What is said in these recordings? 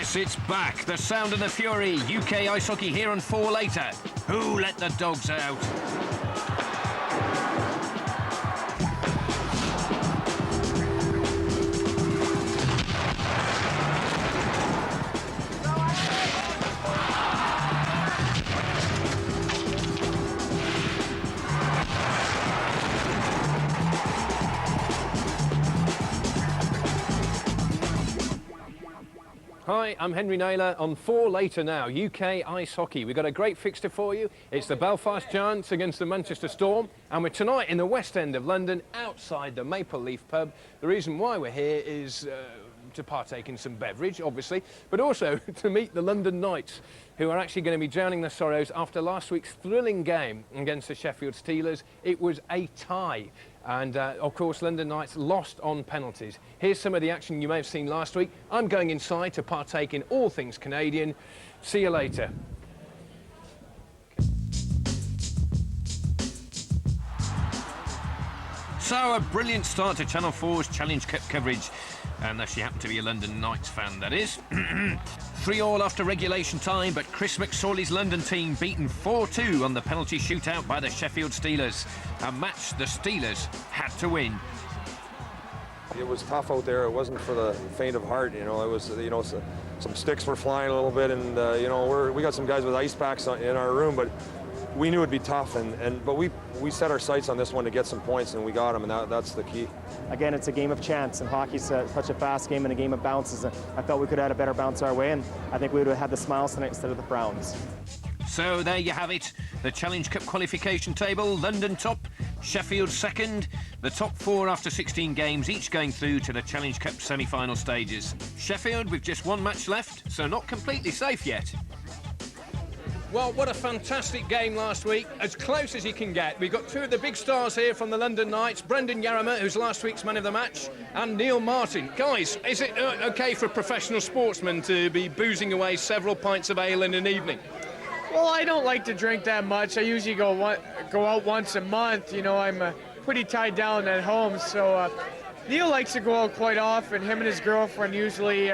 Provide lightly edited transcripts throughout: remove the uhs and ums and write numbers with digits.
Yes, it's back. The sound and the fury. UK ice hockey here on 4 later. Who let the dogs out? Hi, I'm Henry Naylor on 4 later now, UK ice hockey. We've got a great fixture for you. It's the Belfast Giants against the Manchester Storm, and we're tonight in the West End of London, outside the Maple Leaf pub. The reason why we're here is to partake in some beverage, obviously, but also to meet the London Knights, who are actually going to be drowning their sorrows after last week's thrilling game against the Sheffield Steelers. It was a tie. And, of course, London Knights lost on penalties. Here's some of the action you may have seen last week. I'm going inside to partake in all things Canadian. See you later. So, a brilliant start to Channel 4's Challenge Cup coverage. Unless you happen to be a London Knights fan, that is. 3-3 after regulation time, but Chris McSorley's London team beaten 4-2 on the penalty shootout by the Sheffield Steelers. A match the Steelers had to win. It was tough out there. It wasn't for the faint of heart. You know, it was, you know, some sticks were flying a little bit, and you know, we got some guys with ice packs in our room, but we knew it'd be tough, but we set our sights on this one to get some points, and we got them, and that's the key. Again, it's a game of chance, and hockey's such a fast game and a game of bounces. I felt we could have had a better bounce our way, and I think we would have had the smiles tonight instead of the frowns. So there you have it, the Challenge Cup qualification table. London top, Sheffield second. The top 4 after 16 games, each going through to the Challenge Cup semi-final stages. Sheffield with just 1 match left, so not completely safe yet. Well, what a fantastic game last week, as close as you can get. We've got 2 of the big stars here from the London Knights, Brendan Yarrimer, who's last week's man of the match, and Neil Martin. Guys, is it OK for a professional sportsman to be boozing away several pints of ale in an evening? Well, I don't like to drink that much. I usually go out once a month. You know, I'm pretty tied down at home, so Neil likes to go out quite often. Him and his girlfriend usually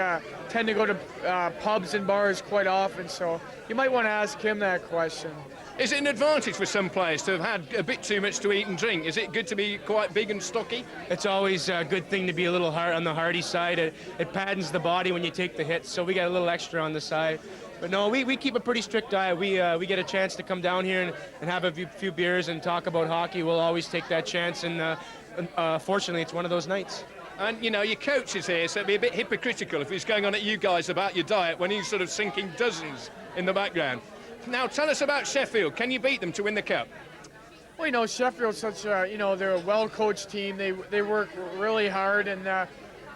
tend to go to pubs and bars quite often, so you might want to ask him that question. Is it an advantage for some players to have had a bit too much to eat and drink? Is it good to be quite big and stocky? It's always a good thing to be a little hard on the hardy side. It paddens the body when you take the hits, so we get a little extra on the side. But no, we keep a pretty strict diet. We get a chance to come down here and have a few beers and talk about hockey. We'll always take that chance, and fortunately, it's one of those nights. And, you know, your coach is here, so it'd be a bit hypocritical if he's going on at you guys about your diet when he's sort of sinking dozens in the background. Now, tell us about Sheffield. Can you beat them to win the cup? Well, you know, Sheffield's such a, you know, they're a well-coached team. They work really hard, and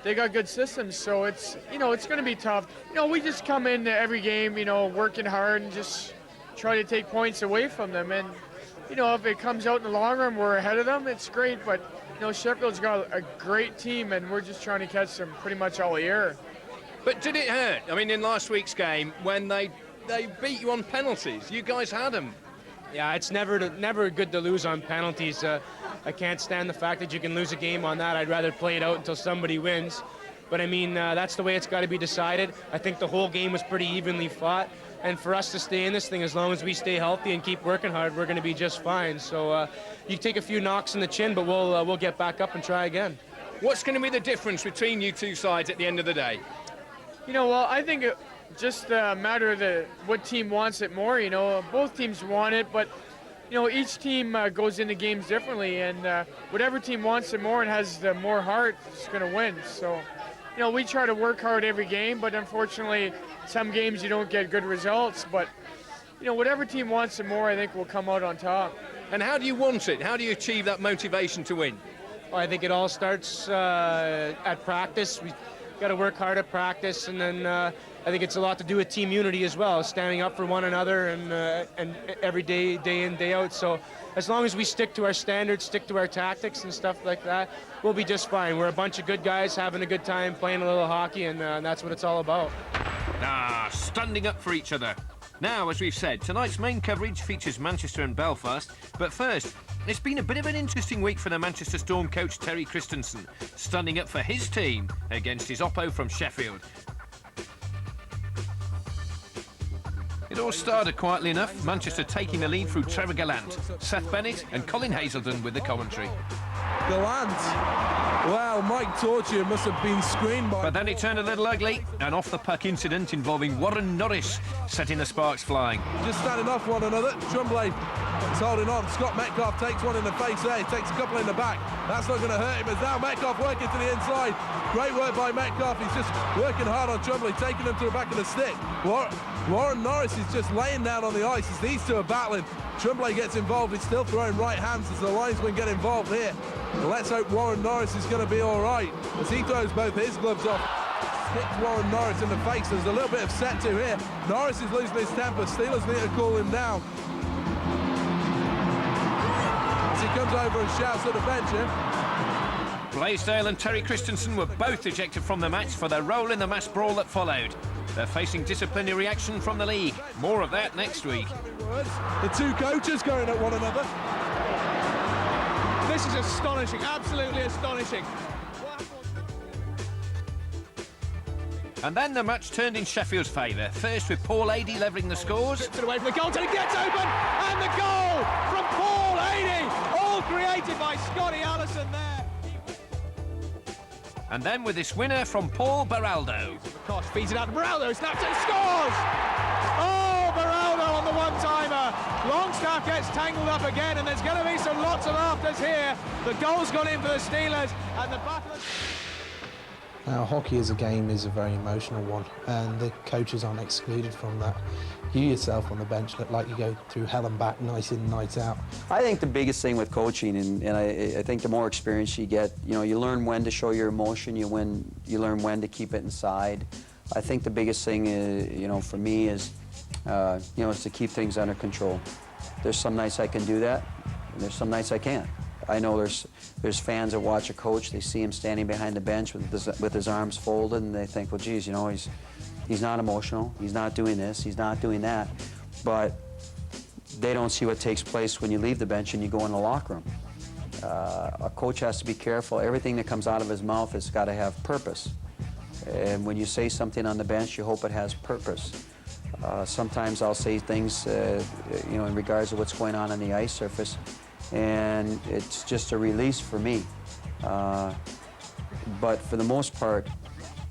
they got good systems, so it's, you know, it's going to be tough. You know, we just come in every game, you know, working hard and just try to take points away from them. And, you know, if it comes out in the long run, we're ahead of them, it's great, but you know, Sheffield's got a great team, and we're just trying to catch them pretty much all year. But did it hurt? I mean, in last week's game, when they beat you on penalties, you guys had them. Yeah, it's never good to lose on penalties. I can't stand the fact that you can lose a game on that. I'd rather play it out until somebody wins. But I mean, that's the way it's got to be decided. I think the whole game was pretty evenly fought. And for us to stay in this thing, as long as we stay healthy and keep working hard, we're going to be just fine. So you take a few knocks in the chin, but we'll get back up and try again. What's going to be the difference between you 2 sides at the end of the day? You know, well, I think it just a matter of what team wants it more. You know, both teams want it, but you know, each team goes into games differently, and whatever team wants it more and has the more heart is going to win. So, you know, we try to work hard every game, but unfortunately, some games you don't get good results. But, you know, whatever team wants it more, I think will come out on top. And how do you want it? How do you achieve that motivation to win? Well, I think it all starts at practice. We got to work hard at practice, and then I think it's a lot to do with team unity as well, standing up for one another and every day, day in, day out. So as long as we stick to our standards, stick to our tactics and stuff like that, we'll be just fine. We're a bunch of good guys having a good time, playing a little hockey, and that's what it's all about. Standing up for each other. Now, as we've said, tonight's main coverage features Manchester and Belfast, but first, it's been a bit of an interesting week for the Manchester Storm coach Terry Christensen, standing up for his team against his oppo from Sheffield. doors started quietly enough, Manchester taking the lead through Trevor Gallant, Seth Bennett and Colin Hazelden with the commentary. Gallant. Wow, Mike Torture must have been screened by... But then it turned a little ugly, an off-the-puck incident involving Warren Norris setting the sparks flying. Just standing off one another. Tremblay is holding on. Scott Metcalf takes one in the face there. He takes a couple in the back. That's not going to hurt him. As now Metcalf working to the inside. Great work by Metcalf. He's just working hard on Tremblay, taking him to the back of the stick. Warren Norris is just laying down on the ice as these two are battling. Tremblay gets involved. He's still throwing right hands as the linesmen get involved here. And let's hope Warren Norris is going to be all right as he throws both his gloves off. Hits Warren Norris in the face. There's a little bit of set to here. Norris is losing his temper. Steelers need to cool him down. As he comes over and shouts at the bench here. Blaisdell and Terry Christensen were both ejected from the match for their role in the mass brawl that followed. They're facing disciplinary action from the league. More of that next week. The two coaches going at one another. This is astonishing, absolutely astonishing. And then the match turned in Sheffield's favour. First with Paul Adey levelling the scores. Gets it away from the goal, and it gets open, and the goal from Paul Adey, all created by Scotty Allison there. And then with this winner from Paul Baraldo. Koch feeds it out to Baraldo, snaps it, scores! Oh, Baraldo on the one-timer. Longstaff gets tangled up again, and there's going to be some lots of afters here. The goal's gone in for the Steelers, and the battle... Now, hockey as a game is a very emotional one, and the coaches aren't excluded from that. You yourself on the bench look like you go through hell and back, night in, night out. I think the biggest thing with coaching, and I think the more experience you get, you learn when to show your emotion, you learn when to keep it inside. I think the biggest thing is, for me is, is to keep things under control. There's some nights I can do that, and there's some nights I can't. I know there's fans that watch a coach, they see him standing behind the bench with his arms folded, and they think, well, geez, he's not emotional, he's not doing this, he's not doing that. But they don't see what takes place when you leave the bench and you go in the locker room. A coach has to be careful. Everything that comes out of his mouth has got to have purpose. And when you say something on the bench, you hope it has purpose. Sometimes I'll say things, in regards to what's going on the ice surface, and it's just a release for me. But for the most part,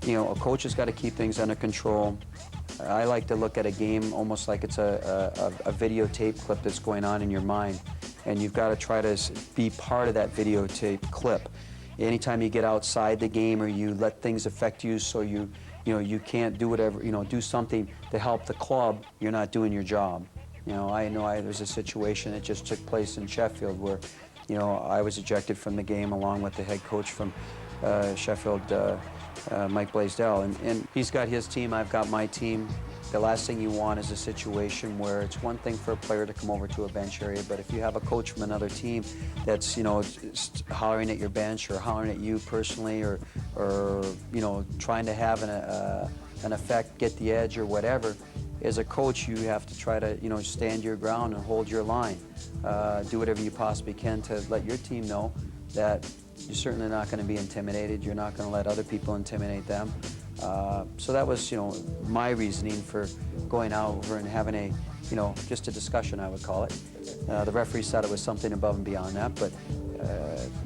a coach has got to keep things under control. I like to look at a game almost like it's a videotape clip that's going on in your mind, and you've got to try to be part of that videotape clip. Anytime you get outside the game or you let things affect you so you can't do whatever, do something to help the club, you're not doing your job. There's a situation that just took place in Sheffield where, I was ejected from the game along with the head coach from Sheffield, Mike Blaisdell, and he's got his team, I've got my team. The last thing you want is a situation where it's one thing for a player to come over to a bench area, but if you have a coach from another team that's, hollering at your bench or hollering at you personally or trying to have an effect, get the edge or whatever, as a coach, you have to try to, stand your ground and hold your line. Do whatever you possibly can to let your team know that you're certainly not going to be intimidated. You're not going to let other people intimidate them. So that was, my reasoning for going over and having just a discussion, I would call it. The referee said it was something above and beyond that, but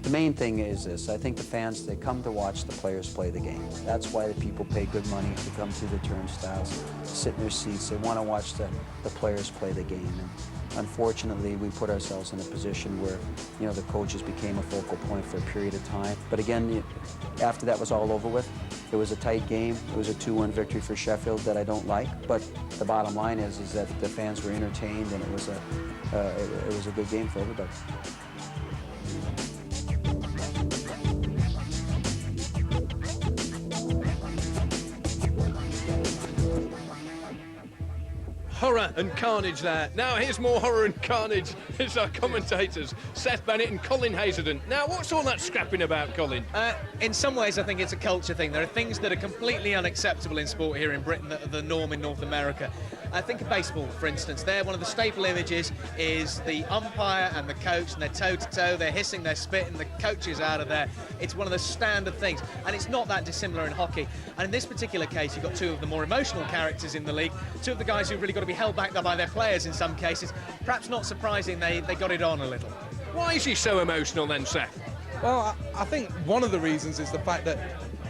the main thing is this. I think the fans, they come to watch the players play the game. That's why the people pay good money to come through the turnstiles, sit in their seats. They want to watch the players play the game. And unfortunately, we put ourselves in a position where, the coaches became a focal point for a period of time. But again, after that was all over with, it was a tight game. It was a 2-1 victory for Sheffield that I don't like. But the bottom line is that the fans were entertained, and it was a good game for everybody. Horror and carnage there. Now here's more horror and carnage. It's our commentators, Seth Bennett and Colin Hazelden. Now, what's all that scrapping about, Colin? In some ways, I think it's a culture thing. There are things that are completely unacceptable in sport here in Britain that are the norm in North America. I think of baseball, for instance. There, one of the staple images is the umpire and the coach, and they're toe-to-toe, they're hissing, they're spitting, the coach is out of there. It's one of the standard things, and it's not that dissimilar in hockey. And in this particular case, you've got two of the more emotional characters in the league, two of the guys who've really got to be held back by their players in some cases. Perhaps not surprising they got it on a little. Why is he so emotional then, Seth? Well, I think one of the reasons is the fact that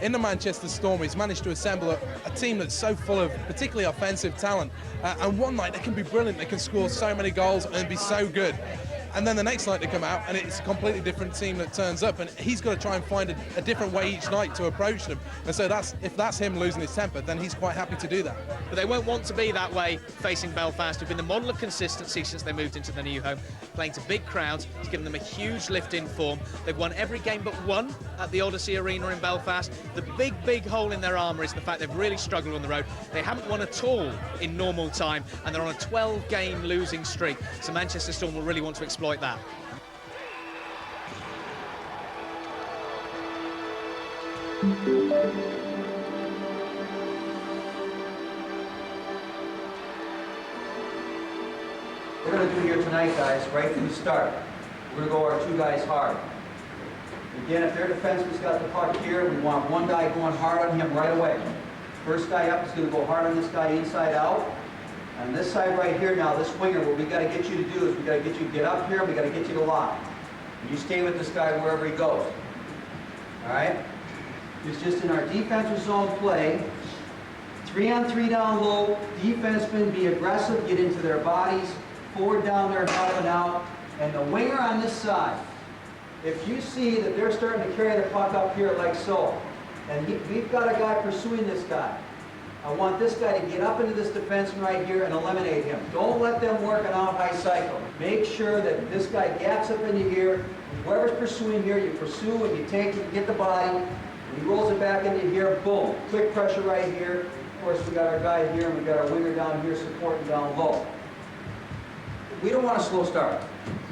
in the Manchester Storm, he's managed to assemble a team that's so full of particularly offensive talent. And one night they can be brilliant, they can score so many goals and be so good. And then the next night they come out and it's a completely different team that turns up, and he's got to try and find a different way each night to approach them. And so if that's him losing his temper, then he's quite happy to do that. But they won't want to be that way facing Belfast, who've been the model of consistency since they moved into the new home, playing to big crowds. It's given them a huge lift in form. They've won every game but one at the Odyssey Arena in Belfast. The big hole in their armour is the fact they've really struggled on the road. They haven't won at all in normal time, and they're on a 12-game losing streak. So Manchester Storm will really want to exploit that. We're going to do here tonight, guys, right from the start. We're going to go our two guys hard. Again, if their defenseman's got the puck here, we want one guy going hard on him right away. First guy up is going to go hard on this guy inside out. And this side right here now, this winger, what we got to get you to do is we got to get you to get up here, we got to get you to lock. And you stay with this guy wherever he goes. All right? It's just in our defensive zone play. 3-on-3 down low, defensemen be aggressive, get into their bodies, forward down there, helping out. And the winger on this side, if you see that they're starting to carry the puck up here like so, and we've got a guy pursuing this guy, I want this guy to get up into this defenseman right here and eliminate him. Don't let them work an out-high cycle. Make sure that this guy gaps up into here. Whoever's pursuing here, you pursue and you take it, get the body, and he rolls it back into here, boom. Quick pressure right here. Of course, we got our guy here, and we got our winger down here supporting down low. We don't want a slow start.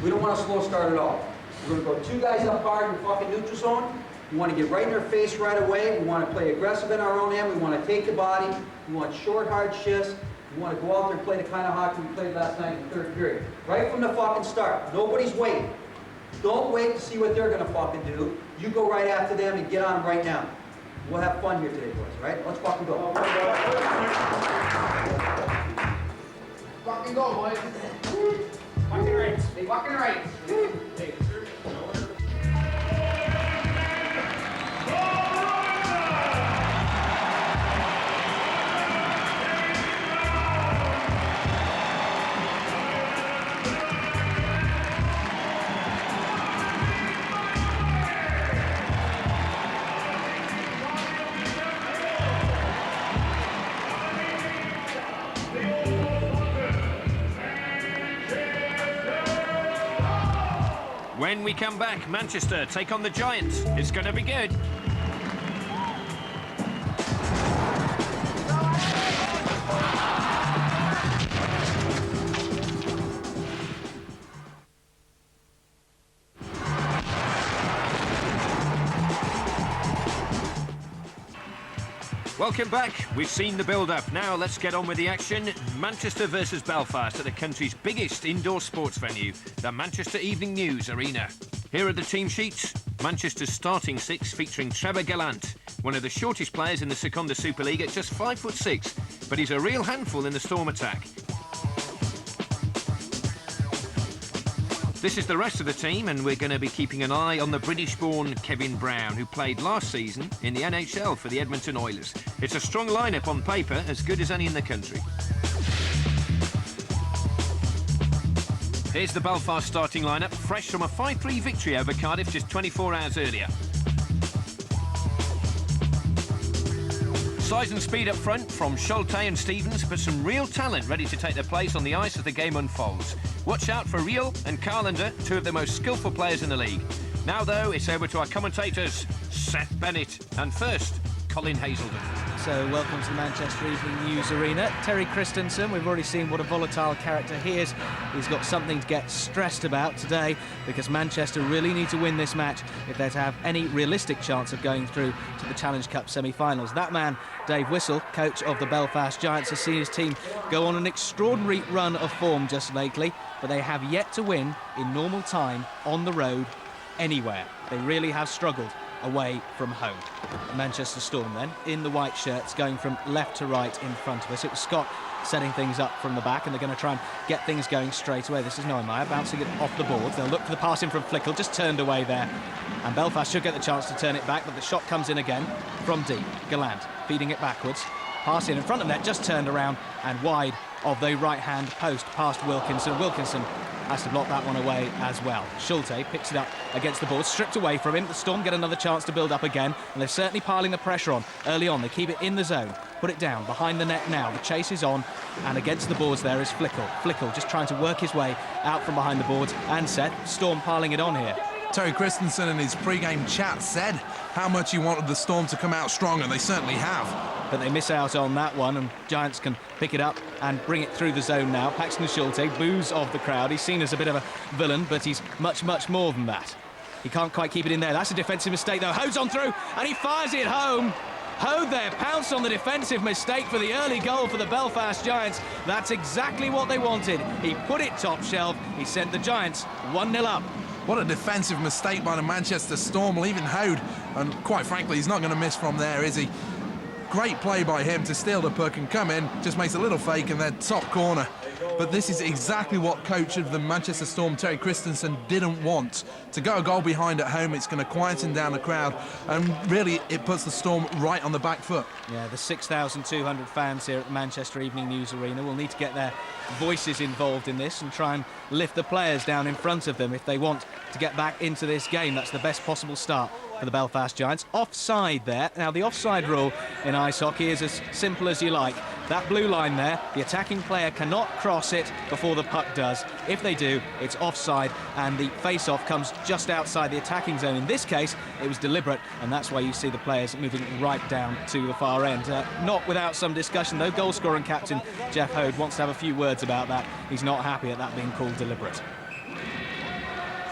We don't want a slow start at all. We're going to go two guys up hard in fucking neutral zone. We want to get right in their face right away. We want to play aggressive in our own end. We want to take the body. We want short, hard shifts. We want to go out there and play the kind of hockey we played last night in the third period. Right from the fucking start. Nobody's waiting. Don't wait to see what they're going to fucking do. You go right after them and get on them right now. We'll have fun here today, boys, right? Let's fucking go. Fucking go, boys. Fucking right. Hey, fucking right. Hey. When we come back, Manchester take on the Giants. It's going to be good. Welcome back. We've seen the build-up. Now let's get on with the action. Manchester versus Belfast at the country's biggest indoor sports venue, the Manchester Evening News Arena. Here are the team sheets. Manchester's starting six featuring Trevor Gallant, one of the shortest players in the Secunda Super League at just 5'6", but he's a real handful in the Storm attack. This is the rest of the team, and we're going to be keeping an eye on the British-born Kevin Brown, who played last season in the NHL for the Edmonton Oilers. It's a strong lineup on paper, as good as any in the country. Here's the Belfast starting lineup, fresh from a 5-3 victory over Cardiff just 24 hours earlier. Size and speed up front from Schulte and Stevens, but some real talent ready to take their place on the ice as the game unfolds. Watch out for Reel and Carlander, two of the most skillful players in the league. Now, though, it's over to our commentators, Seth Bennett, and first, Colin Hazelden. So welcome to the Manchester Evening News Arena. Terry Christensen, we've already seen what a volatile character he is. He's got something to get stressed about today because Manchester really need to win this match if they're to have any realistic chance of going through to the Challenge Cup semi-finals. That man, Dave Whistle, coach of the Belfast Giants, has seen his team go on an extraordinary run of form just lately, but they have yet to win in normal time on the road anywhere. They really have struggled away from home. Manchester Storm then, in the white shirts, going from left to right in front of us. It was Scott setting things up from the back, and they're going to try and get things going straight away. This is Neumeier bouncing it off the boards. They'll look for the pass in from Flickle, just turned away there. And Belfast should get the chance to turn it back, but the shot comes in again from deep. Gallant feeding it backwards. Pass in front of net, just turned around and wide of the right-hand post past Wilkinson. Wilkinson has to block that one away as well. Schulte picks it up against the board, stripped away from him. The Storm get another chance to build up again, and they're certainly piling the pressure on early on. They keep it in the zone, put it down behind the net now. The chase is on, and against the boards there is Flickle. Flickle just trying to work his way out from behind the boards, and Seth, Storm piling it on here. Terry Christensen in his pre-game chat said how much he wanted the Storm to come out strong, and they certainly have. But they miss out on that one, and Giants can pick it up and bring it through the zone now. Paxton Schulte, boos of the crowd. He's seen as a bit of a villain, but he's much, much more than that. He can't quite keep it in there. That's a defensive mistake, though. Hode's on through, and he fires it home. Hode there, pounced on the defensive mistake for the early goal for the Belfast Giants. That's exactly what they wanted. He put it top shelf. He sent the Giants 1-0 up. What a defensive mistake by the Manchester Storm, leaving Hode. And quite frankly, he's not going to miss from there, is he? Great play by him to steal the puck and come in, just makes a little fake and then top corner. But this is exactly what coach of the Manchester Storm, Terry Christensen, didn't want. To go a goal behind at home, it's going to quieten down the crowd, and really it puts the Storm right on the back foot. Yeah, the 6,200 fans here at the Manchester Evening News Arena will need to get their voices involved in this and try and lift the players down in front of them if they want to get back into this game. That's the best possible start for the Belfast Giants. Offside there. Now, the offside rule in ice hockey is as simple as you like. That blue line there, the attacking player cannot cross it before the puck does. If they do, it's offside, and the face-off comes just outside the attacking zone. In this case, it was deliberate, and that's why you see the players moving right down to the far end. Not without some discussion, though. Goal-scorer and captain Jeff Hode wants to have a few words about that. He's not happy at that being called deliberate.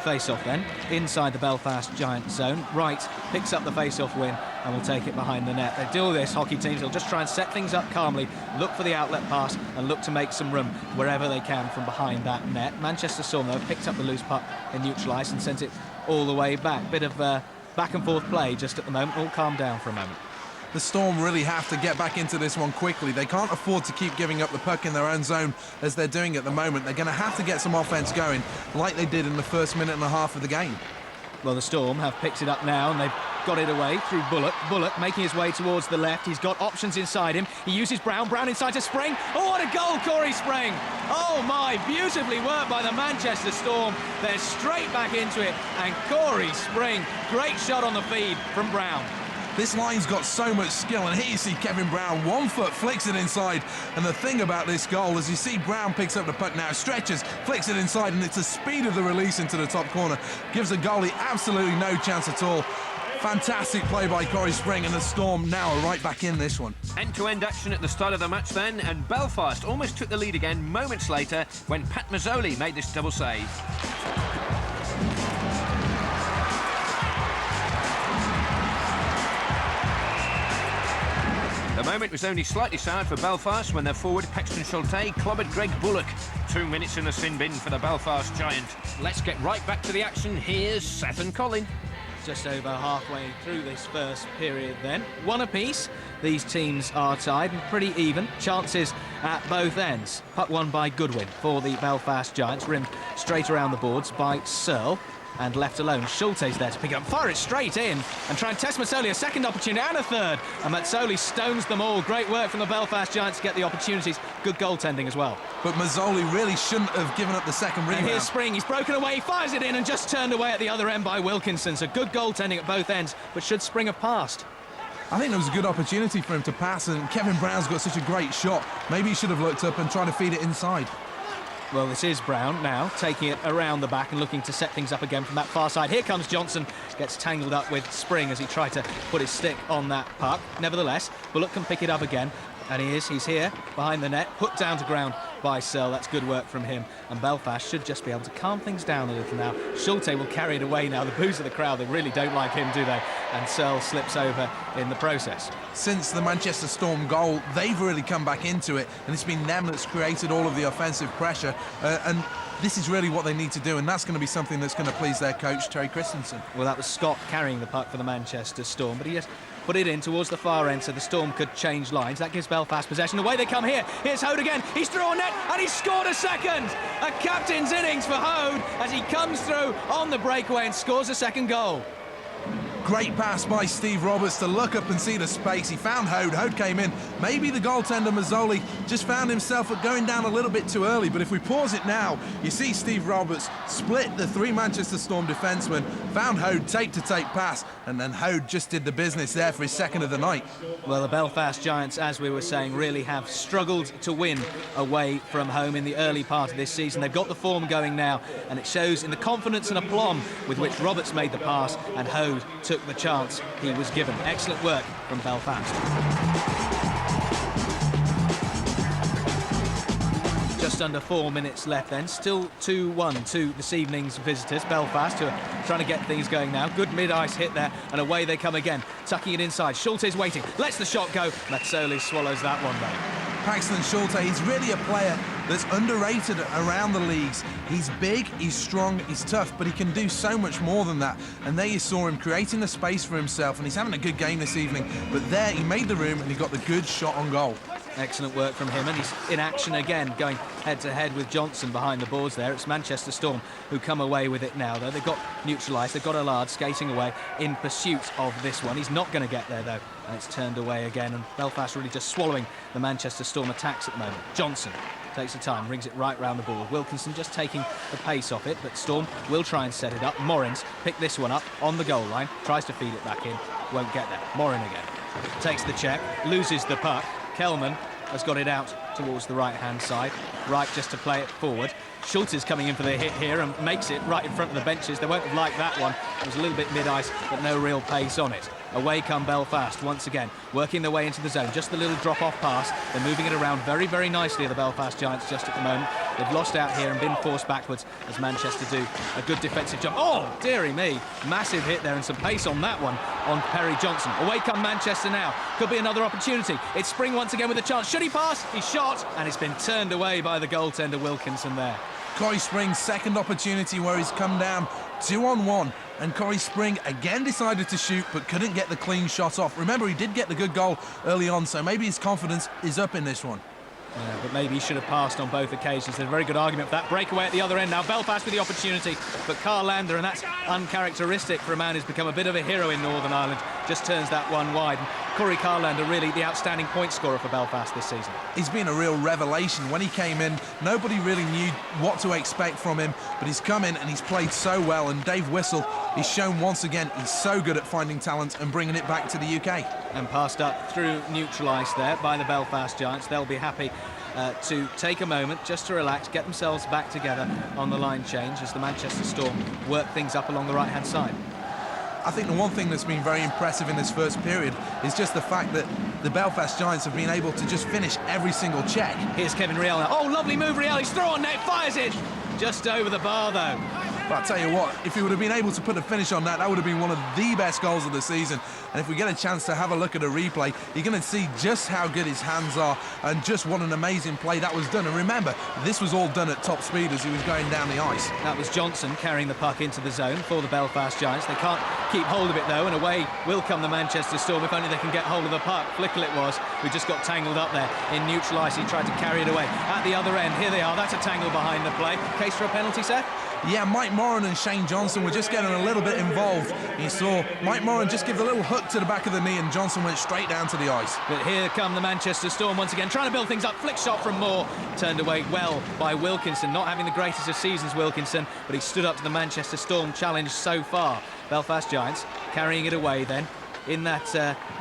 Face-off then, inside the Belfast Giant zone. Wright picks up the face-off win and will take it behind the net. They do this, hockey teams. They'll just try and set things up calmly, look for the outlet pass and look to make some room wherever they can from behind that net. Manchester Storm, though, picked up the loose puck in neutral ice and sent it all the way back. Bit of back and forth play just at the moment. All calmed down for a moment. The Storm really have to get back into this one quickly. They can't afford to keep giving up the puck in their own zone as they're doing at the moment. They're going to have to get some offense going like they did in the first minute and a half of the game. Well, the Storm have picked it up now, and they've got it away through Bullock. Bullock making his way towards the left. He's got options inside him. He uses Brown. Brown inside to Spring. Oh, what a goal, Corey Spring! Oh, my, beautifully worked by the Manchester Storm. They're straight back into it, and Corey Spring, great shot on the feed from Brown. This line's got so much skill, and here you see Kevin Brown, 1 foot, flicks it inside. And the thing about this goal is you see Brown picks up the puck now, stretches, flicks it inside, and it's the speed of the release into the top corner. Gives the goalie absolutely no chance at all. Fantastic play by Corey Spring, and the Storm now are right back in this one. End-to-end action at the start of the match then, and Belfast almost took the lead again moments later when Pat Mazzoli made this double save. The moment was only slightly soured for Belfast when their forward Paxton Schulte clobbered Greg Bullock. 2 minutes in the sin bin for the Belfast Giant. Let's get right back to the action. Here's Seth and Colin. Just over halfway through this first period then. 1 apiece. These teams are tied and pretty even. Chances at both ends. Puck won by Goodwin for the Belfast Giants. Rimmed straight around the boards by Searle. And left alone. Schulte's there to pick it up, fire it straight in, and try and test Mazzoli. A second opportunity and a third. And Mazzoli stones them all. Great work from the Belfast Giants to get the opportunities. Good goaltending as well. But Mazzoli really shouldn't have given up the second rebound. And here's Spring. He's broken away, he fires it in, and just turned away at the other end by Wilkinson. So good goaltending at both ends, but should Spring have passed? I think there was a good opportunity for him to pass, and Kevin Brown's got such a great shot. Maybe he should have looked up and tried to feed it inside. Well, this is Brown now, taking it around the back and looking to set things up again from that far side. Here comes Johnson, gets tangled up with Spring as he tried to put his stick on that puck. Nevertheless, Bullock can pick it up again, and he's here, behind the net, put down to ground by Searle. That's good work from him, and Belfast should just be able to calm things down a little now. Schulte will carry it away now. The boos of the crowd, they really don't like him, do they? And Searle slips over in the process. Since the Manchester Storm goal, they've really come back into it, and it's been them that's created all of the offensive pressure, and this is really what they need to do, and that's going to be something that's going to please their coach, Terry Christensen. Well, that was Scott carrying the puck for the Manchester Storm, but he just put it in towards the far end so the Storm could change lines. That gives Belfast possession. Away they come here. Here's Hode again. He's through on net, and he's scored a second. A captain's innings for Hode as he comes through on the breakaway and scores a second goal. Great pass by Steve Roberts to look up and see the space. He found Hode. Hode came in. Maybe the goaltender Mazzoli just found himself going down a little bit too early, but if we pause it now, you see Steve Roberts split the 3 Manchester Storm defensemen, found Hode tape-to-tape pass, and then Hode just did the business there for his second of the night. Well, the Belfast Giants, as we were saying, really have struggled to win away from home in the early part of this season. They've got the form going now, and it shows in the confidence and aplomb with which Roberts made the pass and Hode took the chance he was given. Excellent work from Belfast. Just under 4 minutes left then, still 2-1 to this evening's visitors, Belfast, who are trying to get things going now. Good mid-ice hit there, and away they come again, tucking it inside. Schulte's waiting, lets the shot go. Mazzoli swallows that one though. Paxton Schulte, he's really a player that's underrated around the leagues. He's big, he's strong, he's tough, but he can do so much more than that. And there you saw him creating the space for himself, and he's having a good game this evening. But there, he made the room, and he got the good shot on goal. Excellent work from him, and he's in action again, going head-to-head with Johnson behind the boards there. It's Manchester Storm who come away with it now, though. They've got neutralised. They've got Allard skating away in pursuit of this one. He's not going to get there, though, and it's turned away again, and Belfast really just swallowing the Manchester Storm attacks at the moment. Johnson takes the time, rings it right round the board. Wilkinson just taking the pace off it, but Storm will try and set it up. Morins picked this one up on the goal line, tries to feed it back in, won't get there. Morin again takes the check, loses the puck. Kelman has got it out towards the right-hand side. Right just to play it forward. Schulte's coming in for the hit here and makes it right in front of the benches. They won't have liked that one. It was a little bit mid-ice, but no real pace on it. Away come Belfast once again, working their way into the zone. Just the little drop-off pass. They're moving it around very, very nicely, the Belfast Giants, just at the moment. They've lost out here and been forced backwards as Manchester do a good defensive jump. Oh, dearie me. Massive hit there and some pace on that one on Perry Johnson. Away come Manchester now. Could be another opportunity. It's Spring once again with a chance. Should he pass? He shot, and it's been turned away by the goaltender Wilkinson there. Corey Spring's second opportunity where he's come down 2-on-1, and Corey Spring again decided to shoot but couldn't get the clean shot off. Remember, he did get the good goal early on, so maybe his confidence is up in this one. Yeah, but maybe he should have passed on both occasions. There's a very good argument for that. Breakaway at the other end now. Belfast with the opportunity, but Carl Lander, and that's uncharacteristic for a man who's become a bit of a hero in Northern Ireland, just turns that one wide. And Corey Carlander, really the outstanding point scorer for Belfast this season. He's been a real revelation. When he came in, nobody really knew what to expect from him, but he's come in and he's played so well, and Dave Whistle, he's shown once again he's so good at finding talent and bringing it back to the UK. And passed up through neutralised there by the Belfast Giants. They'll be happy to take a moment just to relax, get themselves back together on the line change as the Manchester Storm work things up along the right-hand side. I think the one thing that's been very impressive in this first period is just the fact that the Belfast Giants have been able to just finish every single check. Here's Kevin Riel now. Oh, lovely move, Riel. He's through on net, fires it. Just over the bar, though. But I tell you what, if he would have been able to put a finish on that, that would have been one of the best goals of the season. And if we get a chance to have a look at a replay, you're going to see just how good his hands are and just what an amazing play that was done. And remember, this was all done at top speed as he was going down the ice. That was Johnson carrying the puck into the zone for the Belfast Giants. They can't keep hold of it, though, and away will come the Manchester Storm if only they can get hold of the puck. Flickle it was, who just got tangled up there in neutral ice. He tried to carry it away. At the other end, here they are. That's a tangle behind the play. Case for a penalty, Seth? Yeah, Mike Moran and Shane Johnson were just getting a little bit involved. You saw Mike Moran just give a little hook to the back of the knee, and Johnson went straight down to the ice. But here come the Manchester Storm once again, trying to build things up. Flick shot from Moore, turned away well by Wilkinson. Not having the greatest of seasons, Wilkinson, but he stood up to the Manchester Storm challenge so far. Belfast Giants carrying it away then in that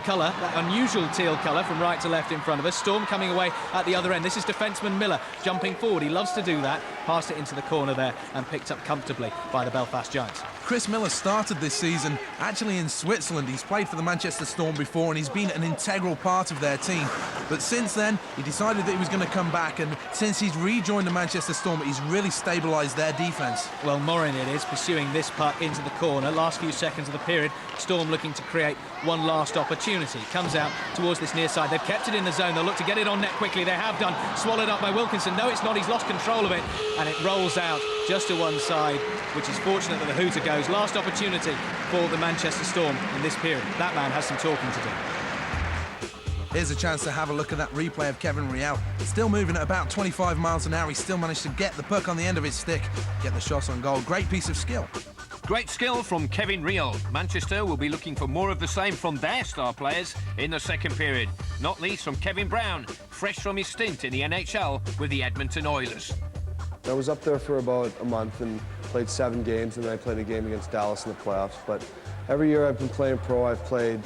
colour, that unusual teal colour from right to left in front of us. Storm coming away at the other end. This is defenceman Miller jumping forward. He loves to do that. Passed it into the corner there and picked up comfortably by the Belfast Giants. Chris Miller started this season actually in Switzerland. He's played for the Manchester Storm before and he's been an integral part of their team. But since then, he decided that he was going to come back, and since he's rejoined the Manchester Storm, he's really stabilised their defence. Well, Morin it is, pursuing this puck into the corner. Last few seconds of the period, Storm looking to create one last opportunity. Comes out towards this near side. They've kept it in the zone. They'll look to get it on net quickly. They have done. Swallowed up by Wilkinson. No, it's not. He's lost control of it, and it rolls out just to one side, which is fortunate that the hooter goes. Last opportunity for the Manchester Storm in this period. That man has some talking to do. Here's a chance to have a look at that replay of Kevin Riel. Still moving at about 25 miles an hour. He still managed to get the puck on the end of his stick, get the shot on goal. Great piece of skill. Great skill from Kevin Riel. Manchester will be looking for more of the same from their star players in the second period. Not least from Kevin Brown, fresh from his stint in the NHL with the Edmonton Oilers. I was up there for about a month and played 7 games, and then I played a game against Dallas in the playoffs. But every year I've been playing pro, I've played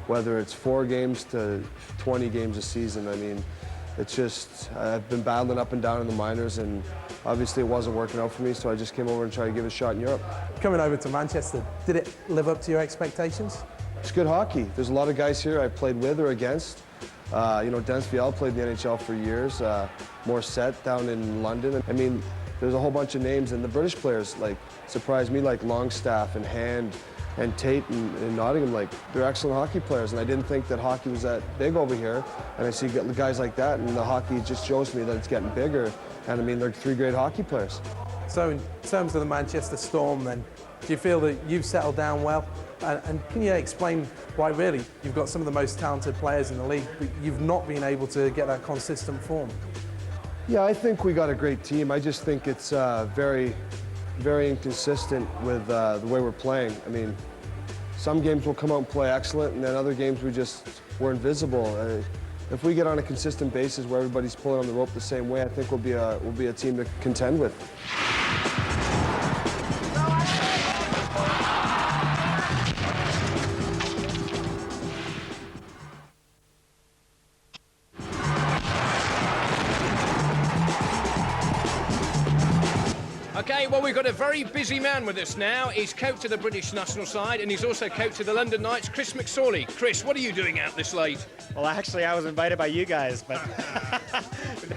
whether it's 4 games to 20 games a season. I mean, it's just, I've been battling up and down in the minors, and obviously it wasn't working out for me, so I just came over and tried to give it a shot in Europe. Coming over to Manchester, did it live up to your expectations? It's good hockey. There's a lot of guys here I played with or against. You know, Dennis Viel played in the NHL for years. Morissette down in London. I mean, there's a whole bunch of names, and the British players like surprised me, like Longstaff and Hand and Tate in Nottingham. Like, they're excellent hockey players, and I didn't think that hockey was that big over here. And I see guys like that, and the hockey just shows me that it's getting bigger. And I mean, they're 3 great hockey players. So in terms of the Manchester Storm then, do you feel that you've settled down well? And can you explain why really you've got some of the most talented players in the league, but you've not been able to get that consistent form? Yeah, I think we got a great team. I just think it's very, very inconsistent with the way we're playing. I mean, some games we'll come out and play excellent, and then other games we're invisible. If we get on a consistent basis where everybody's pulling on the rope the same way, I think we'll be a team to contend with. Okay, well, we've got a very busy man with us now. He's coach of the British national side, and he's also coach of the London Knights, Chris McSorley. Chris, what are you doing out this late? Well, actually, I was invited by you guys, but...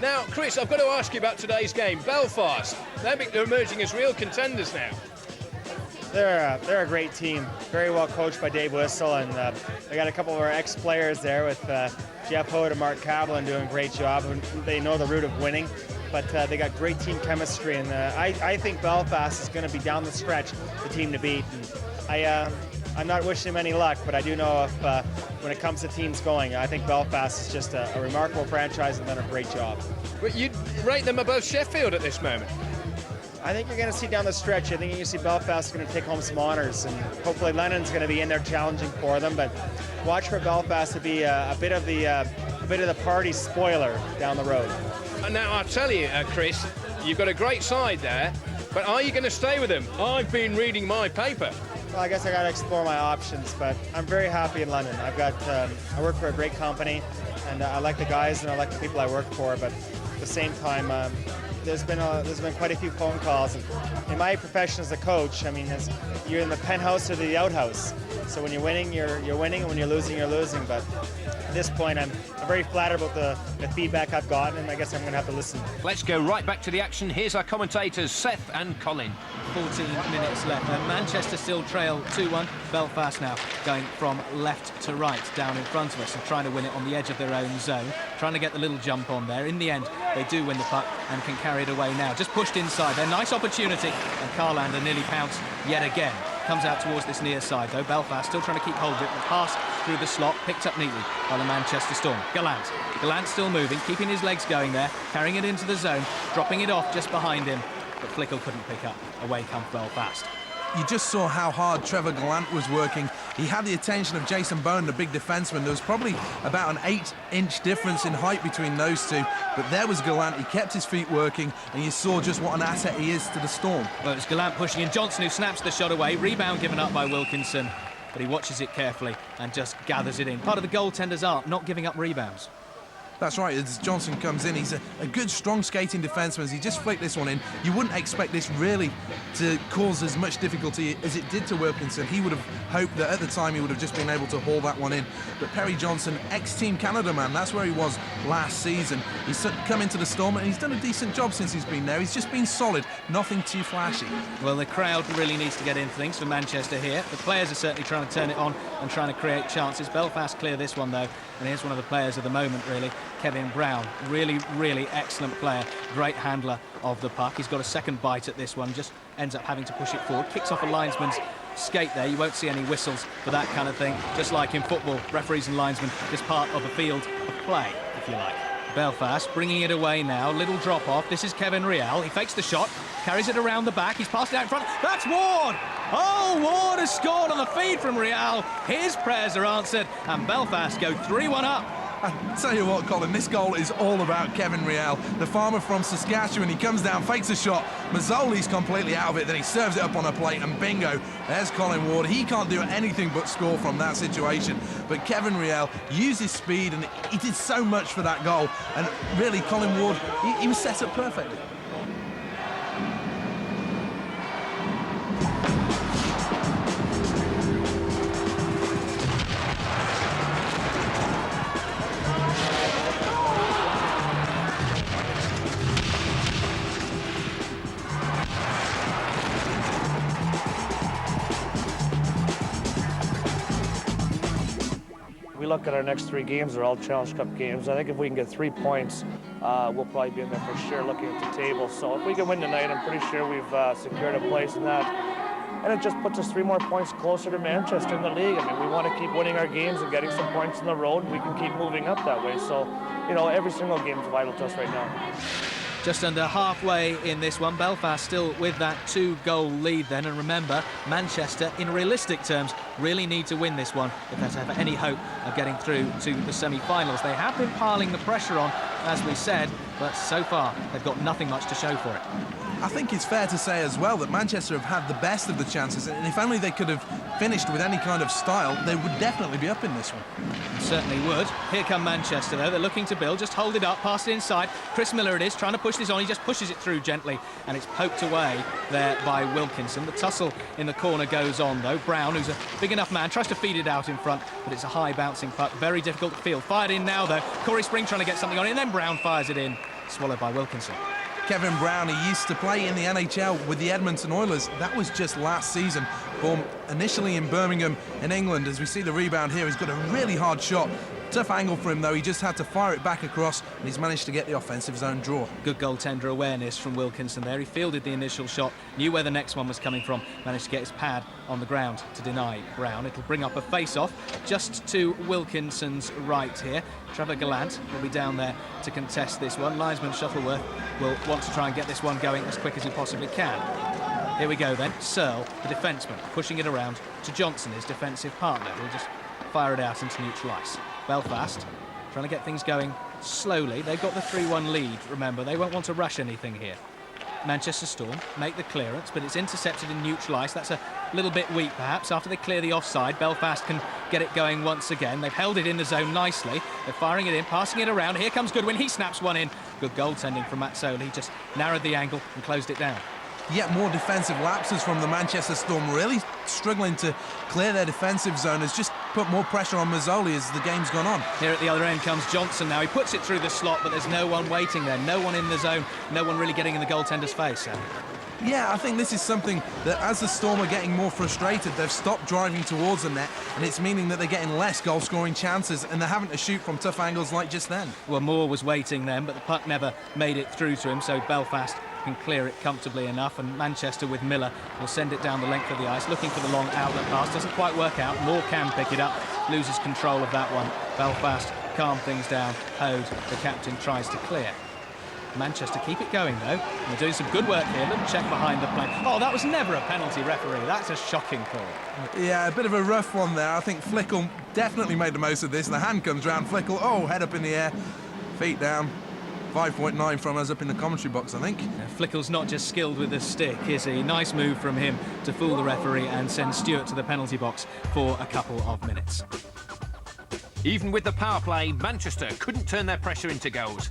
Now, Chris, I've got to ask you about today's game. Belfast, they're emerging as real contenders now. They're a great team, very well coached by Dave Whistle, and they got a couple of our ex-players there with Jeff Hood and Mark Kaplan doing a great job. They know the root of winning, but they got great team chemistry, and I think Belfast is going to be down the stretch the team to beat. And I'm not wishing them any luck, but I do know if when it comes to teams going, I think Belfast is just a remarkable franchise and done a great job. But you'd rate them above Sheffield at this moment? I think you're going to see down the stretch. I think you're going to see Belfast going to take home some honors, and hopefully London's going to be in there challenging for them. But watch for Belfast to be a bit of the party spoiler down the road. And now I'll tell you, Chris, you've got a great side there, but are you going to stay with them? I've been reading my paper. Well, I guess I got to explore my options, but I'm very happy in London. I work for a great company, and I like the guys and I like the people I work for. But at the same time, there's been quite a few phone calls. And in my profession as a coach, I mean, you're in the penthouse or the outhouse. So when you're winning, you're winning, and when you're losing, you're losing. But at this point, I'm very flattered about the feedback I've gotten, and I guess I'm going to have to listen. Let's go right back to the action. Here's our commentators, Seth and Colin. 14 minutes left. Manchester still trail 2-1. Belfast now going from left to right down in front of us and trying to win it on the edge of their own zone, trying to get the little jump on there. In the end, they do win the puck and can carry it away now. Just pushed inside there. Nice opportunity, and Carlander nearly pounced yet again. Comes out towards this near side, though. Belfast still trying to keep hold of it. The pass through the slot, picked up neatly by the Manchester Storm. Gallant still moving, keeping his legs going there, carrying it into the zone, dropping it off just behind him. But Flickle couldn't pick up. Away comes Belfast. You just saw how hard Trevor Gallant was working. He had the attention of Jason Bowen, the big defenseman. There was probably about an 8-inch difference in height between those two. But there was Gallant. He kept his feet working, and you saw just what an asset he is to the Storm. Well, it's Gallant pushing in. Johnson who snaps the shot away. Rebound given up by Wilkinson. but he watches it carefully and just gathers it in. Part of the goaltender's art, not giving up rebounds. That's right, as Johnson comes in, he's a good, strong skating defenseman. As he just flicked this one in, you wouldn't expect this really to cause as much difficulty as it did to Wilkinson. He would have hoped that at the time he would have just been able to haul that one in. But Perry Johnson, ex-Team Canada man, that's where he was last season. He's come into the Storm and he's done a decent job since he's been there. He's just been solid, nothing too flashy. Well, the crowd really needs to get into things for Manchester here. The players are certainly trying to turn it on and trying to create chances. Belfast clear this one, though, and here's one of the players of the moment, really. Kevin Brown, really, really excellent player, great handler of the puck. He's got a second bite at this one, just ends up having to push it forward, kicks off a linesman's skate there. You won't see any whistles for that kind of thing, just like in football, referees and linesmen, just part of the field of play, if you like. Belfast bringing it away now, little drop off. This is Kevin Real, he fakes the shot, carries it around the back, he's passed it out in front. That's Ward! Oh, Ward has scored on the feed from Real. His prayers are answered and Belfast go 3-1 up. I tell you what, Colin, this goal is all about Kevin Real, the farmer from Saskatchewan. He comes down, fakes a shot, Mazzoli's completely out of it, then he serves it up on a plate, and bingo, there's Colin Ward. He can't do anything but score from that situation, but Kevin Real used his speed, and he did so much for that goal, and really, Colin Ward, he was set up perfectly. We look at our next 3 games, they're all Challenge Cup games. I think if we can get 3 points, we'll probably be in there for sure looking at the table. So if we can win tonight, I'm pretty sure we've secured a place in that. And it just puts us 3 more points closer to Manchester in the league. I mean, we want to keep winning our games and getting some points on the road, and we can keep moving up that way. So, you know, every single game is vital to us right now. Just under halfway in this one, Belfast still with that 2-goal lead then, and remember, Manchester, in realistic terms, really need to win this one if there's ever any hope of getting through to the semi-finals. They have been piling the pressure on, as we said, but so far they've got nothing much to show for it. I think it's fair to say as well that Manchester have had the best of the chances, and if only they could have finished with any kind of style, they would definitely be up in this one. Certainly would. Here come Manchester, though. They're looking to build. Just hold it up, pass it inside. Chris Miller it is, trying to push this on. He just pushes it through gently, and it's poked away there by Wilkinson. The tussle in the corner goes on, though. Brown, who's a big enough man, tries to feed it out in front, but it's a high bouncing puck. Very difficult to field. Fired in now, though. Corey Spring trying to get something on it, and then Brown fires it in. Swallowed by Wilkinson. Kevin Brown, he used to play in the NHL with the Edmonton Oilers. That was just last season. Born initially in Birmingham in England. As we see the rebound here, he's got a really hard shot. Tough angle for him, though. He just had to fire it back across, and he's managed to get the offensive zone draw. Good goaltender awareness from Wilkinson there. He fielded the initial shot, knew where the next one was coming from, managed to get his pad on the ground to deny Brown. It'll bring up a face-off just to Wilkinson's right here. Trevor Gallant will be down there to contest this one. Linesman Shuttleworth will want to try and get this one going as quick as he possibly can. Here we go then. Searle, the defenseman, pushing it around to Johnson, his defensive partner, who'll just fire it out into neutral ice. Belfast trying to get things going slowly. They've got the 3-1 lead, remember. They won't want to rush anything here. Manchester Storm make the clearance, but it's intercepted in neutral ice. That's a little bit weak, perhaps. After they clear the offside, Belfast can get it going once again. They've held it in the zone nicely. They're firing it in, passing it around. Here comes Goodwin. He snaps one in. Good goaltending from Matt Soley. He just narrowed the angle and closed it down. Yet more defensive lapses from the Manchester Storm, really struggling to clear their defensive zone, has just put more pressure on Mazzoli as the game's gone on. Here at the other end comes Johnson now. He puts it through the slot, but there's no one waiting there. No one in the zone. No one really getting in the goaltender's face. Yeah, I think this is something that as the Storm are getting more frustrated, they've stopped driving towards the net, and it's meaning that they're getting less goal-scoring chances, and they're having to shoot from tough angles like just then. Well, Moore was waiting then, but the puck never made it through to him, so Belfast can clear it comfortably enough, and Manchester with Miller will send it down the length of the ice, looking for the long outlet pass. Doesn't quite work out. Moore can pick it up, loses control of that one. Belfast calm things down. Hode, the captain, tries to clear. Manchester keep it going, though. They're doing some good work here. Little check behind the play. Oh, that was never a penalty, referee. That's a shocking call. Yeah, a bit of a rough one there. I think Flickle definitely made the most of this. The hand comes round. Flickle, oh, head up in the air, feet down. 5.9 from us up in the commentary box, I think. Flickle's not just skilled with the stick, is he? Nice move from him to fool the referee and send Stewart to the penalty box for a couple of minutes. Even with the power play, Manchester couldn't turn their pressure into goals.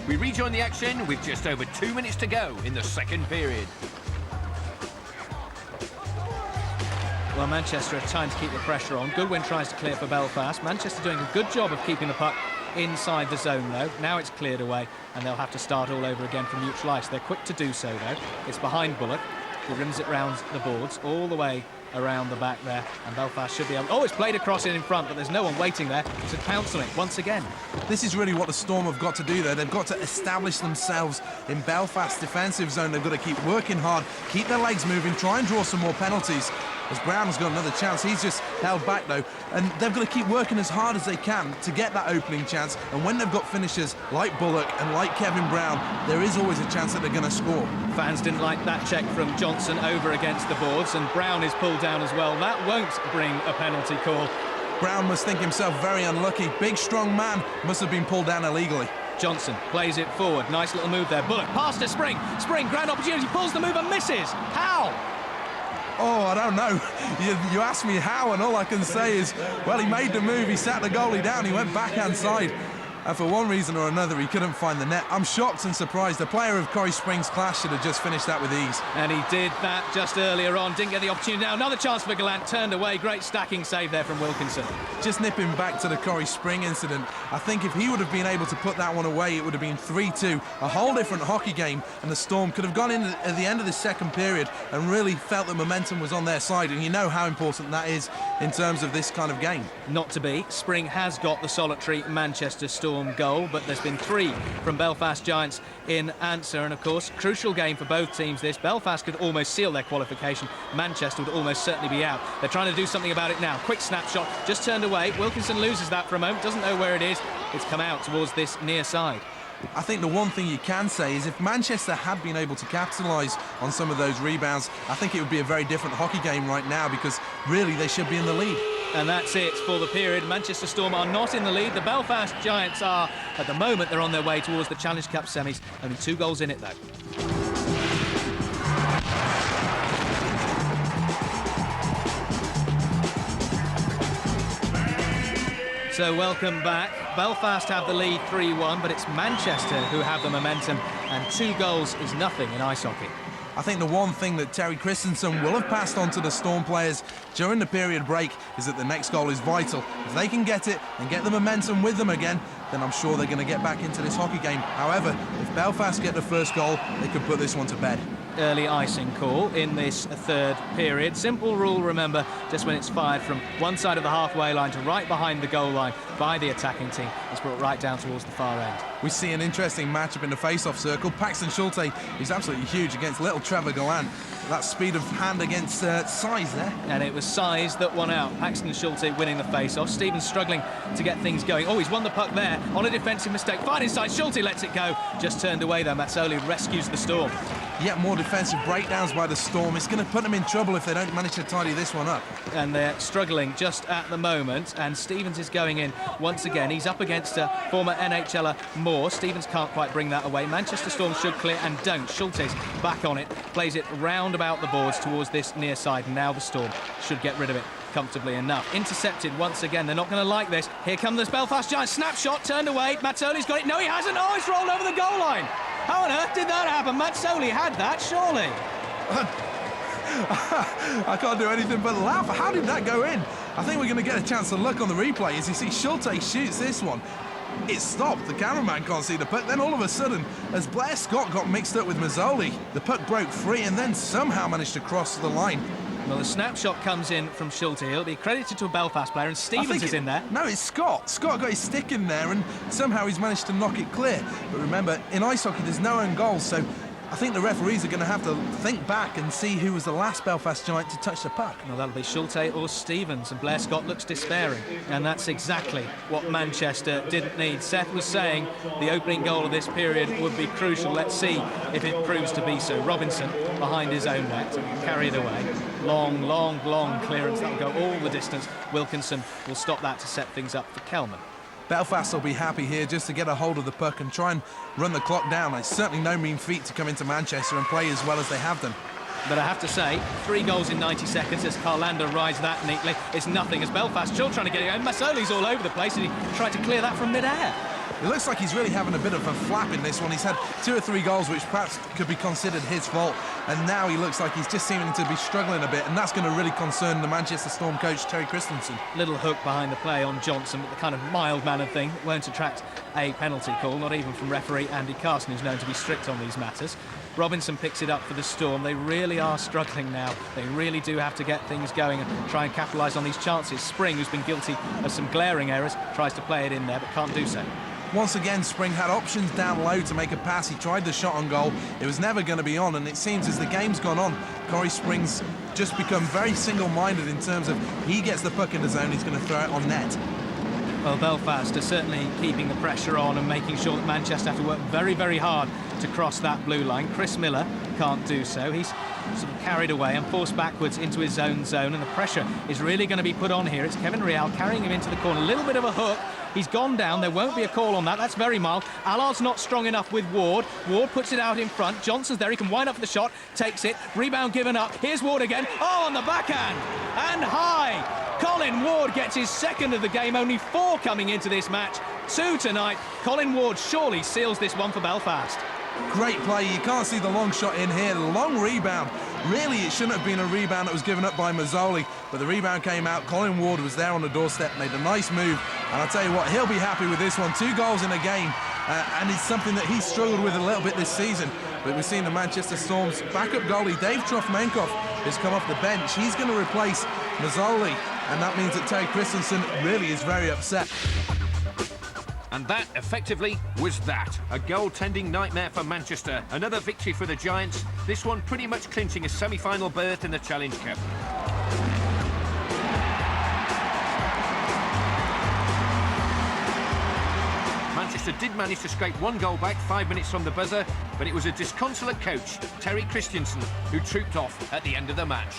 We rejoin the action with just over 2 minutes to go in the second period. Well, Manchester have time to keep the pressure on. Goodwin tries to clear for Belfast. Manchester doing a good job of keeping the puck inside the zone, though. Now it's cleared away, and they'll have to start all over again from neutral ice. They're quick to do so, though. It's behind Bullock, who rims it round the boards, all the way around the back there, and Belfast should be able... Oh, it's played across in front, but there's no one waiting there to pounce on it once again. This is really what the Storm have got to do there. They've got to establish themselves in Belfast's defensive zone. They've got to keep working hard, keep their legs moving, try and draw some more penalties. As Brown's got another chance, he's just held back though, and they've got to keep working as hard as they can to get that opening chance. And when they've got finishers like Bullock and like Kevin Brown, there is always a chance that they're going to score. Fans didn't like that check from Johnson over against the boards, and Brown is pulled down as well. That won't bring a penalty call. Brown must think himself very unlucky. Big, strong man must have been pulled down illegally. Johnson plays it forward. Nice little move there. Bullock past to Spring. Spring, grand opportunity, pulls the move and misses. How? Oh, I don't know. You asked me how, and all I can say is, well, he made the move, he sat the goalie down, he went backhand side. And for one reason or another, he couldn't find the net. I'm shocked and surprised. A player of Corrie Spring's class should have just finished that with ease. And he did that just earlier on. Didn't get the opportunity now. Another chance for Gallant. Turned away. Great stacking save there from Wilkinson. Just nipping back to the Corrie Spring incident, I think if he would have been able to put that one away, it would have been 3-2. A whole different hockey game, and the Storm could have gone in at the end of the second period and really felt the momentum was on their side. And you know how important that is in terms of this kind of game. Not to be. Spring has got the solitary Manchester Storm goal, but there's been 3 from Belfast Giants in answer, and of course crucial game for both teams this. Belfast could almost seal their qualification. Manchester would almost certainly be out. They're trying to do something about it now. Quick snapshot, just turned away. Wilkinson loses that for a moment, doesn't know where it is. It's come out towards this near side. I think the one thing you can say is if Manchester had been able to capitalise on some of those rebounds, I think it would be a very different hockey game right now, because really they should be in the lead. And that's it for the period. Manchester Storm are not in the lead. The Belfast Giants are. At the moment, they're on their way towards the Challenge Cup semis. Only 2 goals in it, though. So welcome back. Belfast have the lead 3-1, but it's Manchester who have the momentum, and 2 goals is nothing in ice hockey. I think the one thing that Terry Christensen will have passed on to the Storm players during the period break is that the next goal is vital. If they can get it and get the momentum with them again, then I'm sure they're going to get back into this hockey game. However, if Belfast get the first goal, they could put this one to bed. Early icing call in this third period. Simple rule, remember, just when it's fired from one side of the halfway line to right behind the goal line by the attacking team, it's brought right down towards the far end. We see an interesting matchup in the face-off circle. Paxton Schulte is absolutely huge against little Trevor Gallant. That speed of hand against size there. And it was size that won out. Paxton Schulte winning the face-off. Stevens struggling to get things going. Oh, he's won the puck there on a defensive mistake. Fine inside, Schulte lets it go. Just turned away though. Mazzoli rescues the Storm. Yet more defensive breakdowns by the Storm. It's going to put them in trouble if they don't manage to tidy this one up. And they're struggling just at the moment, and Stevens is going in once again. He's up against former NHLer Moore. Stevens can't quite bring that away. Manchester Storm should clear and don't. Schulte's back on it, plays it round about the boards towards this near side, and now the Storm should get rid of it comfortably enough. Intercepted once again. They're not going to like this. Here comes this Belfast Giants. Snapshot, turned away. Mazzoli's got it. No, he hasn't. Oh, it's rolled over the goal line. How on earth did that happen? Mazzoli had that, surely. I can't do anything but laugh. How did that go in? I think we're going to get a chance to look on the replay as you see Schulte shoots this one. It stopped. The cameraman can't see the puck. Then all of a sudden, as Blair Scott got mixed up with Mazzoli, the puck broke free and then somehow managed to cross the line. Well, the snapshot comes in from Schulte. He'll be credited to a Belfast player, and Stevens is in there. No, it's Scott. Scott got his stick in there, and somehow he's managed to knock it clear. But remember, in ice hockey, there's no own goals, so I think the referees are going to have to think back and see who was the last Belfast Giant to touch the puck. Well, that'll be Schulte or Stevens, and Blair Scott looks despairing, and that's exactly what Manchester didn't need. Seth was saying the opening goal of this period would be crucial. Let's see if it proves to be so. Robinson behind his own net, carried away. Long, long, long clearance. That'll go all the distance. Wilkinson will stop that to set things up for Kelman. Belfast will be happy here just to get a hold of the puck and try and run the clock down. It's certainly no mean feat to come into Manchester and play as well as they have done. But I have to say, 3 goals in 90 seconds as Carlander rides that neatly. It's nothing as Belfast still trying to get it going. Massoli's all over the place and he tried to clear that from mid-air. It looks like he's really having a bit of a flap in this one. He's had 2 or 3 goals which perhaps could be considered his fault, and now he looks like he's just seeming to be struggling a bit, and that's going to really concern the Manchester Storm coach Terry Christensen. Little hook behind the play on Johnson, but the kind of mild-mannered thing won't attract a penalty call, not even from referee Andy Carson, who's known to be strict on these matters. Robinson picks it up for the Storm. They really are struggling now. They really do have to get things going and try and capitalise on these chances. Spring, who's been guilty of some glaring errors, tries to play it in there but can't do so. Once again, Spring had options down low to make a pass. He tried the shot on goal. It was never going to be on, and it seems as the game's gone on, Corey Spring's just become very single-minded in terms of he gets the puck in the zone, he's going to throw it on net. Well, Belfast are certainly keeping the pressure on and making sure that Manchester have to work very, very hard to cross that blue line. Chris Miller can't do so. He's sort of carried away and forced backwards into his own zone, and the pressure is really going to be put on here. It's Kevin Real carrying him into the corner. A little bit of a hook. He's gone down. There won't be a call on that. That's very mild. Allard's not strong enough with Ward. Ward puts it out in front. Johnson's there. He can wind up for the shot. Takes it. Rebound given up. Here's Ward again. Oh, on the backhand. And high. Colin Ward gets his second of the game. Only 4 coming into this match. 2 tonight. Colin Ward surely seals this one for Belfast. Great play. You can't see the long shot in here. Long rebound. Really, it shouldn't have been a rebound that was given up by Mazzoli, but the rebound came out. Colin Ward was there on the doorstep, made a nice move, and I'll tell you what, he'll be happy with this one. 2 goals in a game, and it's something that he's struggled with a little bit this season. But we've seen the Manchester Storm's backup goalie, Dave Troffmenkov, has come off the bench. He's going to replace Mazzoli, and that means that Terry Christensen really is very upset. And that, effectively, was that. A goaltending nightmare for Manchester. Another victory for the Giants, this one pretty much clinching a semi-final berth in the Challenge Cup. Manchester did manage to scrape 1 goal back 5 minutes from the buzzer, but it was a disconsolate coach, Terry Christensen, who trooped off at the end of the match.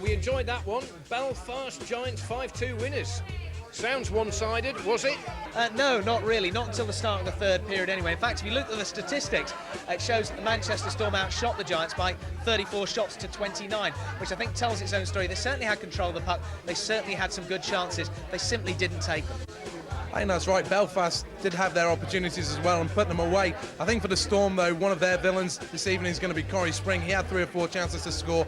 We enjoyed that one. Belfast Giants 5-2 winners. Sounds one-sided, was it? No, not really. Not until the start of the 3rd period anyway. In fact, if you look at the statistics, it shows that the Manchester Storm outshot the Giants by 34 shots to 29, which I think tells its own story. They certainly had control of the puck. They certainly had some good chances. They simply didn't take them. I think that's right. Belfast did have their opportunities as well and put them away. I think for the Storm, though, one of their villains this evening is going to be Corey Spring. He had 3 or 4 chances to score.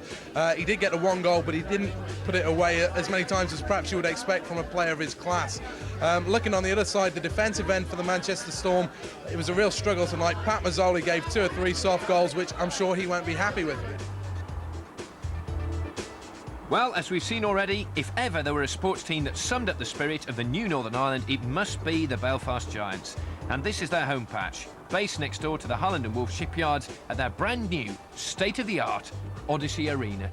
He did get the 1 goal, but he didn't put it away as many times as perhaps you would expect from a player of his class. Looking on the other side, the defensive end for the Manchester Storm, it was a real struggle tonight. Pat Mazzoli gave 2 or 3 soft goals, which I'm sure he won't be happy with. Well, as we've seen already, if ever there were a sports team that summed up the spirit of the new Northern Ireland, it must be the Belfast Giants. And this is their home patch, based next door to the Holland and Wolff shipyards at their brand new, state-of-the-art Odyssey Arena.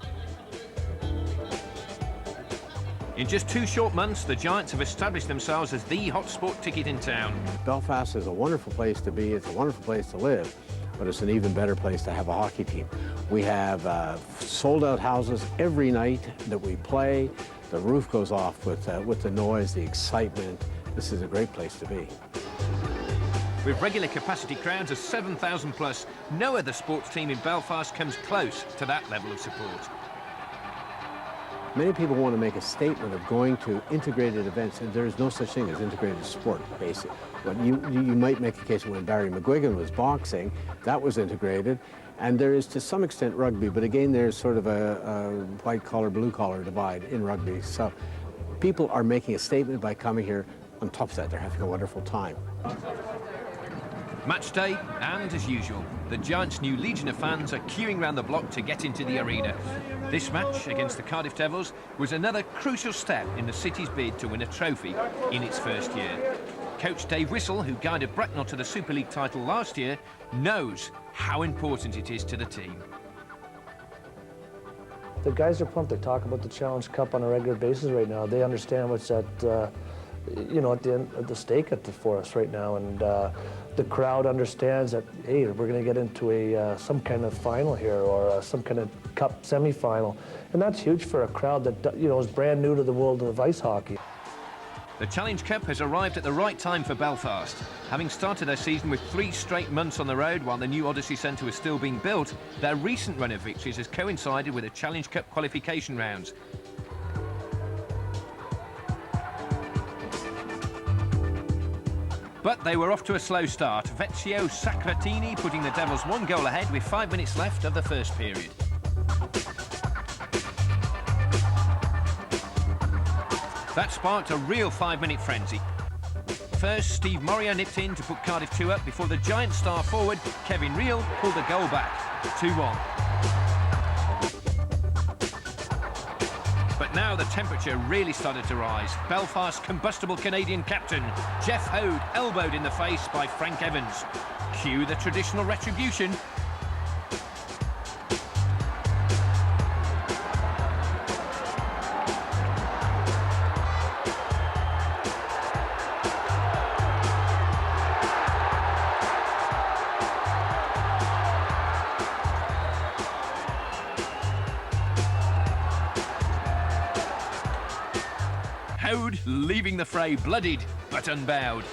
In just 2 short months, the Giants have established themselves as the hotspot ticket in town. Belfast is a wonderful place to be, it's a wonderful place to live, but it's an even better place to have a hockey team. We have sold-out houses every night that we play. The roof goes off with the noise, the excitement. This is a great place to be. With regular capacity crowds of 7,000 plus, no other sports team in Belfast comes close to that level of support. Many people want to make a statement of going to integrated events, and there is no such thing as integrated sport, basically. But you might make a case when Barry McGuigan was boxing, that was integrated, and there is to some extent rugby, but again there's sort of a white-collar, blue-collar divide in rugby. So people are making a statement by coming here. On top of that, they're having a wonderful time. Match day, and as usual, the Giants' new legion of fans are queuing round the block to get into the arena. This match against the Cardiff Devils was another crucial step in the city's bid to win a trophy in its first year. Coach Dave Whistle, who guided Bracknell to the Super League title last year, knows how important it is to the team. The guys are pumped. They talk about the Challenge Cup on a regular basis right now. They understand what's at, you know, at the end of the stake for us right now, and the crowd understands that, hey, we're going to get into a some kind of final here, or some kind of cup semifinal, and that's huge for a crowd that, you know, is brand new to the world of ice hockey. The Challenge Cup has arrived at the right time for Belfast. Having started their season with 3 straight months on the road while the new Odyssey Centre was still being built, their recent run of victories has coincided with the Challenge Cup qualification rounds. But they were off to a slow start. Vecchio Sacratini putting the Devils 1 goal ahead with 5 minutes left of the first period. That sparked a real 5-minute frenzy. First, Steve Morio nipped in to put Cardiff 2 up before the Giants star forward, Kevin Reel, pulled the goal back, 2-1. But now the temperature really started to rise. Belfast's combustible Canadian captain, Jeff Hode, elbowed in the face by Frank Evans. Cue the traditional retribution. Hode leaving the fray bloodied but unbowed.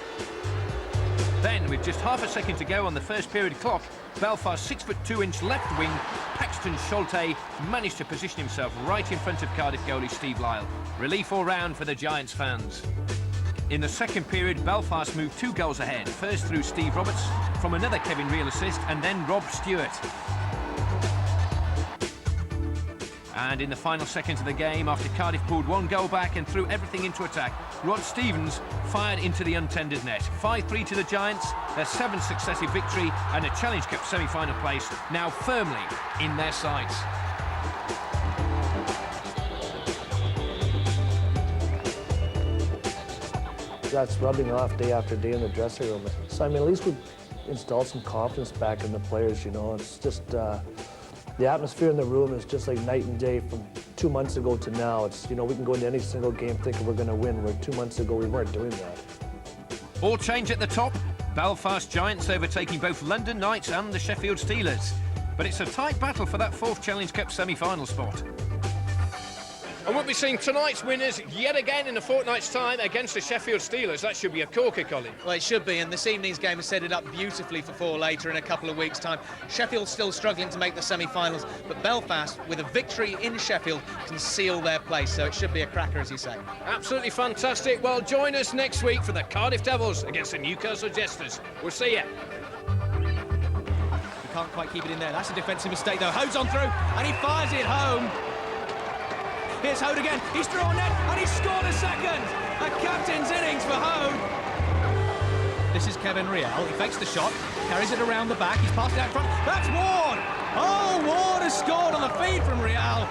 Then, with just half a second to go on the first period clock, Belfast's 6'2" left wing, Paxton Schulte, managed to position himself right in front of Cardiff goalie Steve Lyle. Relief all round for the Giants fans. In the second period, Belfast moved 2 goals ahead, first through Steve Roberts from another Kevin Reel assist, and then Rob Stewart. And in the final seconds of the game, after Cardiff pulled 1 goal back and threw everything into attack, Rod Stevens fired into the untended net. 5-3 to the Giants, their 7th successive victory, and a Challenge Cup semi-final place now firmly in their sights. That's rubbing off day after day in the dressing room. So, I mean, at least we've installed some confidence back in the players, you know. It's just... the atmosphere in the room is just like night and day from 2 months ago to now. It's, you know, we can go into any single game thinking we're going to win, where 2 months ago we weren't doing that. All change at the top. Belfast Giants overtaking both London Knights and the Sheffield Steelers. But it's a tight battle for that 4th Challenge Cup semi-final spot. And we'll be seeing tonight's winners yet again in a fortnight's time against the Sheffield Steelers. That should be a corker, Colin. Well, it should be, and this evening's game has set it up beautifully for 4 later in a couple of weeks' time. Sheffield's still struggling to make the semi-finals, but Belfast, with a victory in Sheffield, can seal their place, so it should be a cracker, as you say. Absolutely fantastic. Well, join us next week for the Cardiff Devils against the Newcastle Jesters. We'll see you. He can't quite keep it in there. That's a defensive mistake, though. Hode's on through, and he fires it home. Here's Hode again. He's through on net, and he's scored a second. A captain's innings for Hode. This is Kevin Reel. He fakes the shot, carries it around the back. He's passed it out front. That's Ward. Oh, Ward has scored on the feed from Reel.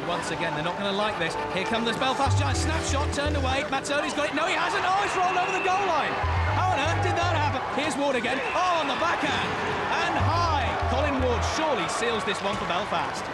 Once again, they're not going to like this. Here come the Belfast Giants. Snapshot turned away. Mazzoni's got it. No, he hasn't. Oh, it's rolled over the goal line. How on earth did that happen? Here's Ward again. Oh, on the backhand. And high. Colin Ward surely seals this one for Belfast.